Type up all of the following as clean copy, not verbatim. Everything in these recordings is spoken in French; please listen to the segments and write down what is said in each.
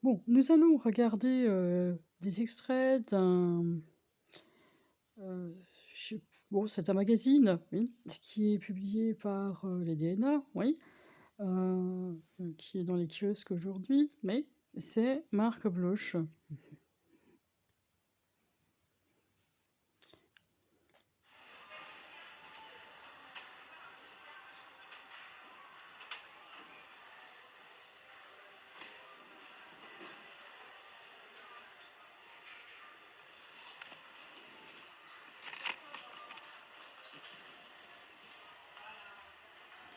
Bon, nous allons regarder des extraits d'un... euh, je sais- bon, c'est un magazine, oui, qui est publié par les DNA, oui, euh, qui est dans les kiosques aujourd'hui, mais c'est Marc Bloch.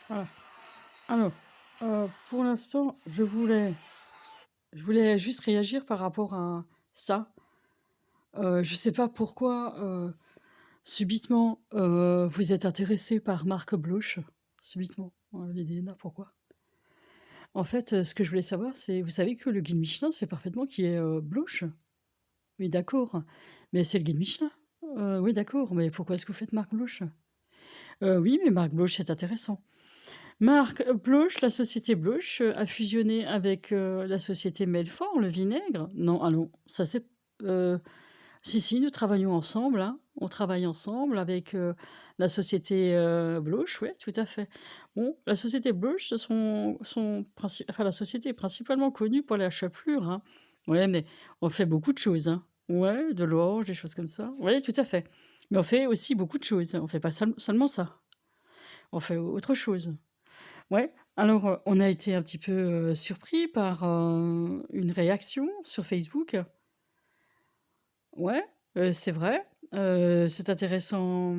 Voilà. Alors, pour l'instant, je voulais juste réagir par rapport à ça. Je sais pas pourquoi subitement vous êtes intéressé par Marc Bloch. Subitement, les DNA, pourquoi? En fait, ce que je voulais savoir, c'est, vous savez que le guide Michelin, c'est parfaitement qui est Bloch. Oui, d'accord. Mais c'est le guide Michelin. Oui, d'accord. Mais pourquoi est-ce que vous faites Marc Bloch? Oui, mais Marc Bloch, c'est intéressant. Marc Bloch, la société Bloch a fusionné avec la société Melfort, le vinaigre. Non, allons, ça c'est... euh, si, nous travaillons ensemble, hein. On travaille ensemble avec la société Bloch, oui, tout à fait. Bon, la société Bloch, enfin, la société est principalement connue pour la chapelure, hein. Ouais, mais on fait beaucoup de choses, hein. Ouais, de l'orge, des choses comme ça. Oui, tout à fait. Mais on fait aussi beaucoup de choses. On fait pas seulement ça. On fait autre chose. Ouais. Alors, on a été un petit peu surpris par une réaction sur Facebook. Ouais, c'est vrai. C'est intéressant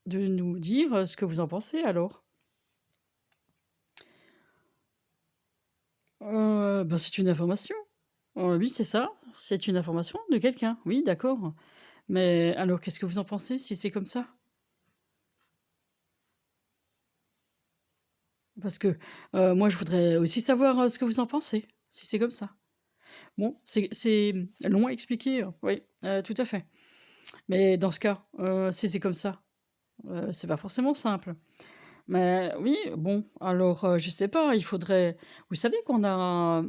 de nous dire ce que vous en pensez alors. Ben, c'est une information. Oui, c'est ça. C'est une information de quelqu'un. Oui, d'accord. Mais alors, qu'est-ce que vous en pensez si c'est comme ça? Parce que moi, je voudrais aussi savoir ce que vous en pensez, si c'est comme ça. Bon, c'est long à expliquer, oui, tout à fait. Mais dans ce cas, si c'est comme ça, c'est pas forcément simple. Mais oui, bon, alors je sais pas, il faudrait. Vous savez qu'on a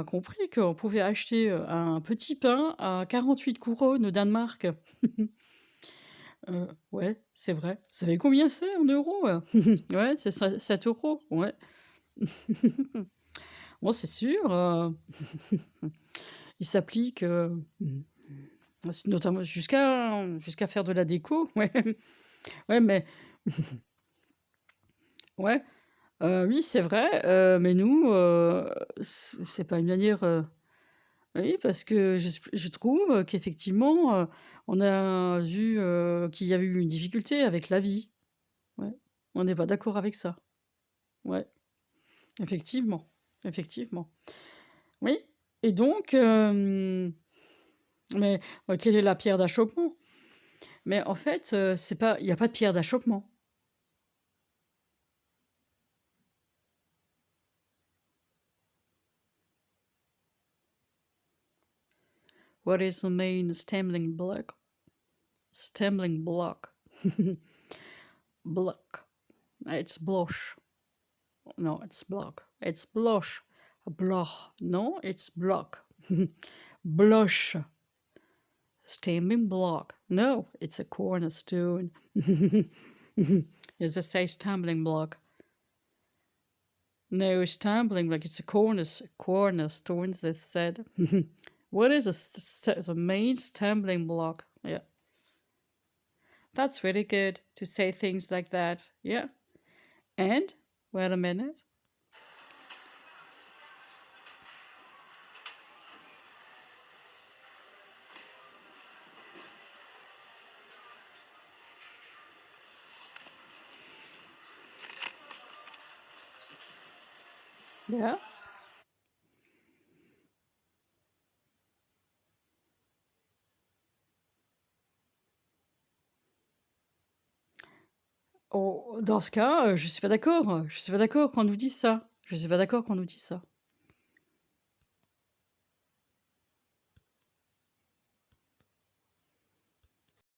compris qu'on pouvait acheter un petit pain à 48 couronnes au Danemark. Ouais, c'est vrai. Vous savez combien c'est en euros? Ouais, c'est 7 euros. Ouais. Bon, c'est sûr. Il s'applique notamment jusqu'à faire de la déco. Ouais, ouais, mais ouais. Oui, c'est vrai. Mais nous, c'est pas une manière. Oui, parce que je trouve qu'effectivement, on a vu qu'il y avait eu une difficulté avec la vie. Ouais. On n'est pas d'accord avec ça. Ouais, effectivement. Effectivement. Oui. Et donc, mais quelle est la pierre d'achoppement? Mais en fait, c'est pas, il n'y a pas de pierre d'achoppement. What is the main stumbling block? Stumbling block. Block. It's blush. No, it's block. It's blush. Bloch. No, it's block. Blush. Stumbling block. No, it's a cornerstone. It's a say stumbling block. No, stumbling block. It's a cornerstone. They said. What is the main stumbling block? Yeah, that's really good to say things like that. Yeah. And wait a minute. Yeah. Oh, dans ce cas, je suis pas d'accord. Je suis pas d'accord qu'on nous dise ça. Je suis pas d'accord qu'on nous dise ça.